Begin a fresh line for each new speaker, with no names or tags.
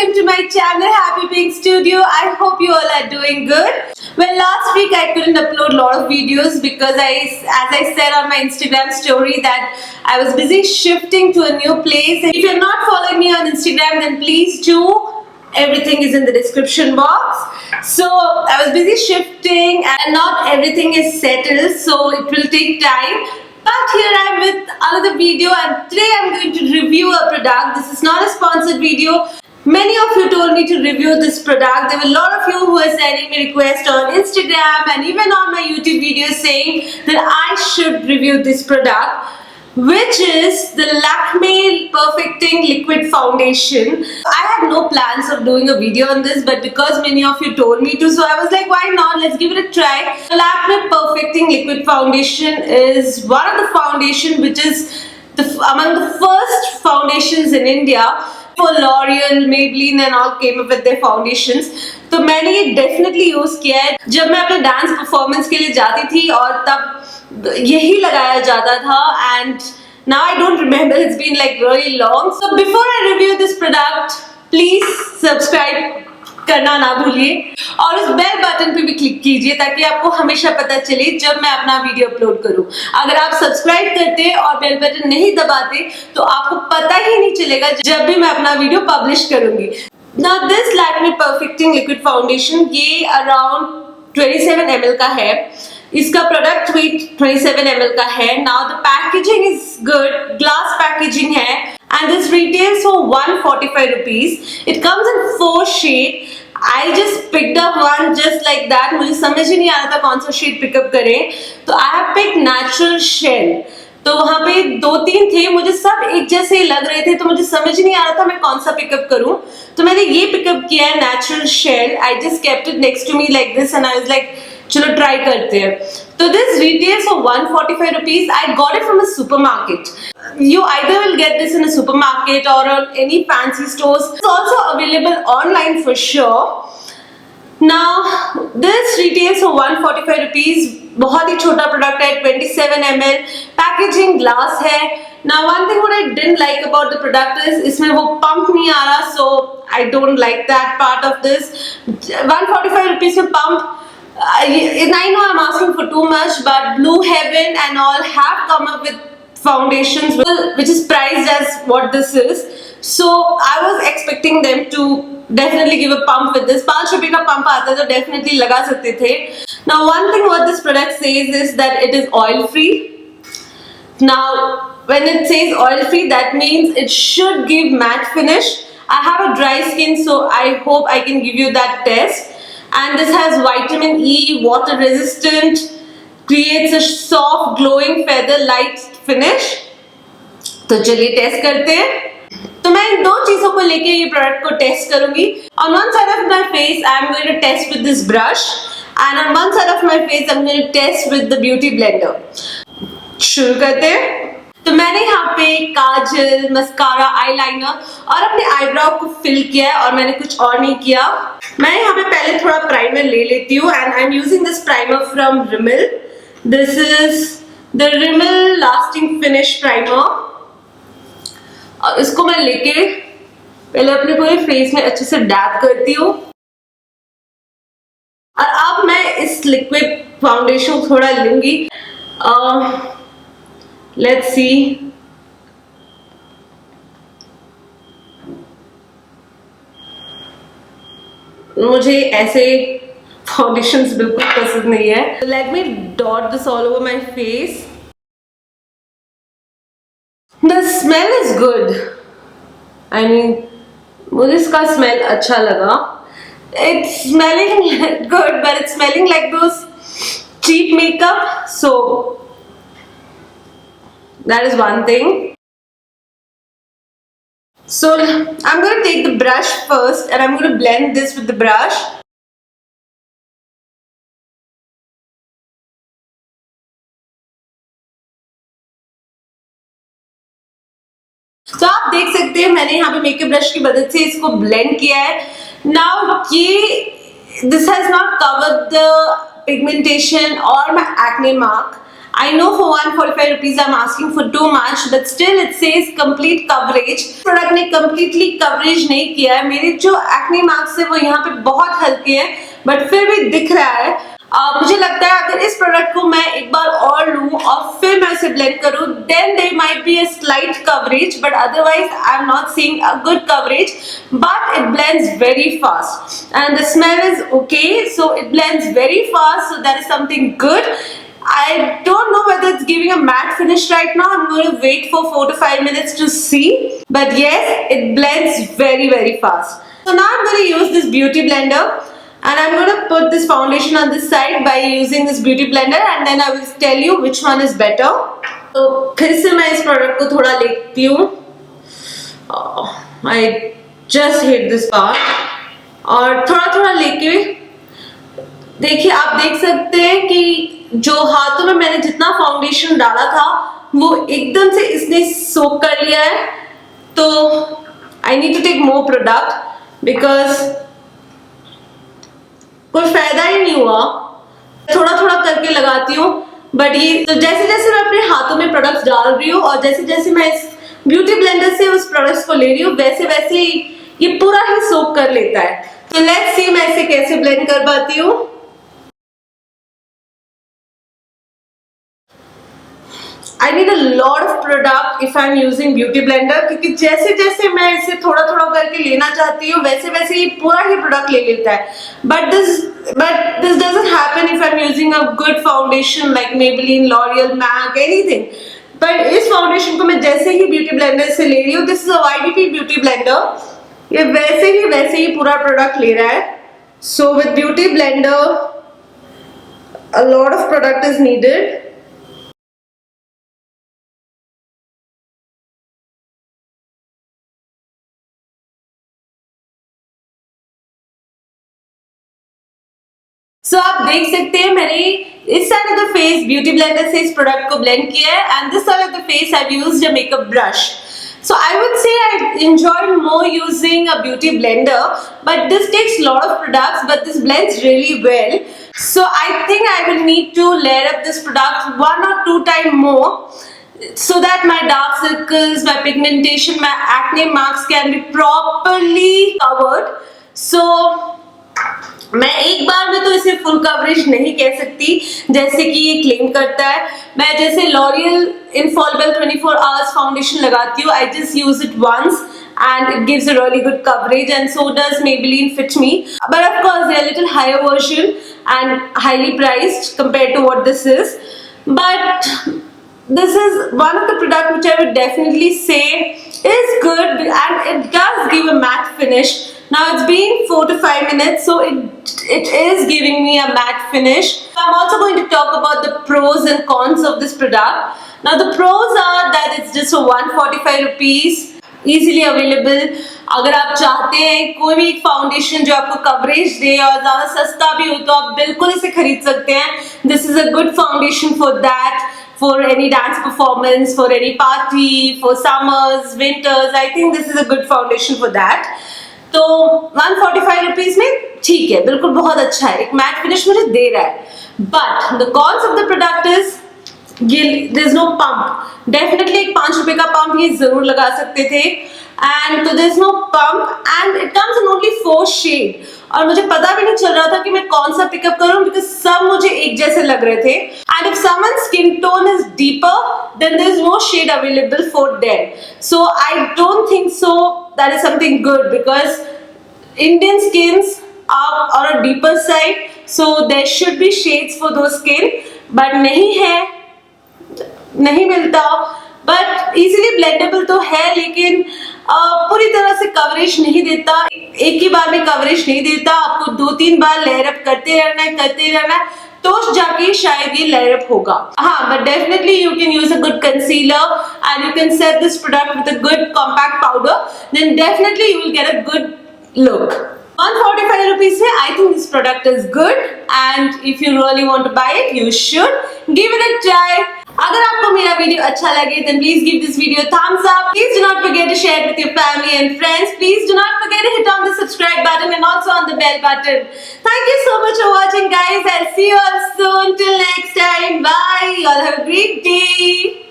welcome to my channel Happy Pink Studio. I hope you all are doing good. Well, last week I couldn't upload a lot of videos because as I said on my Instagram story that I was busy shifting to a new place. If you're not following me on Instagram, then please do. Everything is in the description box. So I was busy shifting and not everything is settled, so it will take time. But here I am with another video, and today I am going to review a product. This is not a sponsored video. Many of you told me to review this product. There were a lot of you who were sending me requests on Instagram and even on my YouTube videos saying that I should review this product, which is the Lakme Perfecting Liquid Foundation. I had no plans of doing a video on this, but because many of you told me to, so I was like, why not? Let's give it a try. The Lakme Perfecting Liquid Foundation is one of the foundation which is among the first foundations in India. For L'Oreal, Maybelline and all came up with their foundations. तो मैंने ये definitely use किया है जब मैं अपने dance performance के लिए जाती थी और तब यही लगाया जाता था, and now I don't remember, it's been like really long. So before I review this product, please subscribe करना ना भूलिए और उस बेल बटन पे भी क्लिक कीजिए ताकि आपको हमेशा पता चले जब मैं अपना वीडियो अपलोड करूं. अगर आप सब्सक्राइब करते और बेल बटन नहीं दबाते तो आपको पता ही नहीं चलेगा जब भी मैं अपना वीडियो पब्लिश करूंगी. Now this Lakme Perfecting Liquid Foundation ये around 27 ml का है. इसका प्रोडक्ट वेट 27 ml का है. Now the packaging is good, glass packaging है, and this retails for 145 rupees. It comes in 4 shades. I just picked up one just like that. मुझे समझ ही नहीं आ रहा था कौन सा शेड पिकअप करें, तो I have picked natural shell. तो वहाँ पे 2-3 थे, मुझे सब एक जैसे ही लग रहे थे, तो मुझे समझ नहीं आ रहा था मैं कौन सा पिकअप करूं. तो मैंने ये पिकअप किया है, natural shell. I just kept it next to me like this and I was like, चलो ट्राई करते हैं. तो this retails for 145 rupees. I got it from a supermarket. You either will get this in a supermarket or on any fancy stores. It's also available online for sure. Now this retails for 145 rupees. बहुत ही छोटा product है, 27 ml. Packaging glass है. Now one thing what I didn't like about the product is इसमें वो pump नहीं आ रहा, so I don't like that part of this. 145 rupees में pump. I know I'm asking for too much, but Blue Heaven and all have come up with foundations which is priced as what this is. So I was expecting them to definitely give a pump with this. 5 रुपए का pump आता तो definitely लगा सकते थे. Now one thing what this product says is that it is oil free. Now when it says oil free, that means it should give matte finish. I have a dry skin, so I hope I can give you that test. And this has vitamin E, water resistant, creates a soft glowing feather light finish. तो चलिए test करते हैं. तो मैं इन दो चीजों को लेके ये प्रोडक्ट को टेस्ट करूंगी. On one side of my face I am going to test with this brush, and on one side of my face I am going to test with the beauty blender. शुरू करते हैं. तो मैंने यहाँ पे काजल, mascara, eyeliner और अपने eyebrow को फिल किया है और मैंने कुछ और नहीं किया. मैं यहाँ पे पहले थोड़ा प्राइमर ले लेती हूँ, and I am using this primer from रिमिल. This is the रिमिल lasting finish primer. और इसको मैं लेके पहले अपने पूरे फेस में अच्छे से डैप करती हूँ. और अब मैं इस लिक्विड फाउंडेशन थोड़ा लूंगी. Let's see. मुझे ऐसे फाउंडेशंस बिल्कुल पसंद नहीं है. Let me dot this all over my face. The smell is good. I mean, मुझे इसका smell अच्छा लगा. It's smelling good, but it's smelling like those cheap makeup. So that is one thing. So I'm going to take the brush first and I'm going to blend this with the brush. तो आप देख सकते हैं मैंने यहाँ पे makeup brush की मदद से इसको ब्लेंड किया है. Now ये this has not covered the pigmentation or my acne mark. I know for 145 rupees I'm asking for too much, but still it says complete coverage. Product ने completely coverage नहीं किया है. मेरे जो acne marks है वो यहाँ पे बहुत हल्के हैं, but फिर भी दिख रहा है. मुझे लगता है अगर इस प्रोडक्ट को मैं एक बार और लूं और फिर मैं इसे ब्लेंड करूं, then there might be a slight coverage, but otherwise I'm not seeing a good coverage. But it blends very fast, and the smell is okay, so it blends very fast. So that is something good. I don't know whether it's giving a matte finish right now. I'm going to wait for 4 to 5 minutes to see. But yes, it blends very, very fast. So now I'm going to use this beauty blender. And I'm going to put this foundation on this side by using this beauty blender, and then I will tell you which one is better. तो फिर से मैं इस product को थोड़ा लेती हूँ. I just hate this part. और थोड़ा थोड़ा लेके देखिए, आप देख सकते हैं कि जो हाथों में मैंने जितना फाउंडेशन डाला था वो एकदम से इसने सोक कर लिया है. तो I need to take more product because कोई फायदा ही नहीं हुआ. थोड़ा थोड़ा करके लगाती हूँ, बट ये तो जैसे जैसे मैं अपने हाथों में प्रोडक्ट्स डाल रही हूँ और जैसे जैसे मैं इस ब्यूटी ब्लेंडर से उस प्रोडक्ट्स को ले रही हूँ, वैसे वैसे ये पूरा ही सोक कर लेता है. तो लेट्स सी मैं इसे कैसे ब्लेंड कर पाती हूँ. I need a lot of product if I'm using beauty blender, क्योंकि जैसे जैसे मैं इसे थोड़ा थोड़ा करके लेना चाहती हूँ वैसे वैसे ये पूरा ही प्रोडक्ट ले लेता है. But this doesn't happen if I'm using a good foundation like Maybelline, L'Oreal, MAC, anything. But इस फाउंडेशन को मैं जैसे ही ब्यूटी ब्लेंडर से ले रही हूँ, this is a YDP beauty blender, ये वैसे ही पूरा प्रोडक्ट ले रहा है. So with beauty blender a lot of product is needed. So आप देख सकते हैं मैंने इस side of the face beauty blender से इस प्रोडक्ट को ब्लेंड किया है, and this side of the face I have used a makeup brush. So I would say I enjoyed more using a beauty blender, but this takes a lot of products, but this blends really well. So I think I will need to layer up this product 1 or 2 times more, so that my dark circles, my pigmentation, my acne marks can be properly covered. So मैं एक बार में तो इसे full coverage नहीं कह सकती जैसे कि ये क्लेम करता है. मैं जैसे लॉरियल इनफॉलिबल 24 आवर्स फाउंडेशन लगाती हूँ, I just use it once and it gives a really good coverage, and so does Maybelline Fit Me, but of course they are a little higher version and highly priced compared to what this is. But this is one of the products which I would definitely say is good, and it does give a matte finish. Now it's been 4 to 5 minutes, so it is giving me a matte finish. I'm also going to talk about the pros and cons of this product. Now the pros are that it's just for 145 rupees, easily available. अगर आप चाहते हैं कोई भी foundation जो आपको coverage दे और ज़्यादा सस्ता भी हो तो आप बिल्कुल इसे खरीद सकते हैं. This is a good foundation for that. For any dance performance, for any party, for summers, winters, I think this is a good foundation for that. तो 145 रुपीज में ठीक है, बिल्कुल बहुत अच्छा है, एक मैट फिनिश मुझे दे रहा है. But the cons of the product is there is no pump. Definitely एक 5 रुपए का पंप ये जरूर लगा सकते थे, एंड तो there is no pump, and it comes in only 4 shade. और मुझे पता भी नहीं चल रहा था कि मैं कौन सा पिकअप करूं, बिकॉज सब मुझे एक जैसे लग रहे थे. And if someone skin tone is deeper then there is no shade available for them. So I don't think so that is something good, because Indian skins are on a deeper side, so there should be shades for those skin, but नहीं है, नहीं मिलता. but easily blendable तो है, लेकिन पूरी तरह से कवरेज नहीं देता, एक ही बार में कवरेज नहीं देता. आपको 2-3 बार लेयर अप करते रहना है तो जाके शायद ये लेयर अप होगा. हाँ, but definitely you can use a good concealer and you can set this product with a good compact powder, then definitely you will get a good look. 145 rupees में I think this product is good, and if you really want to buy it, you should give it a try. अगर आपको मेरा video अच्छा लगे then please give this video a thumbs up. Please do not forget to share it with your family and friends. Please do not forget to hit on the subscribe button and also on the bell button. Thank you so much for watching, guys. I'll see you all soon. Till next time, bye. You all have a great day.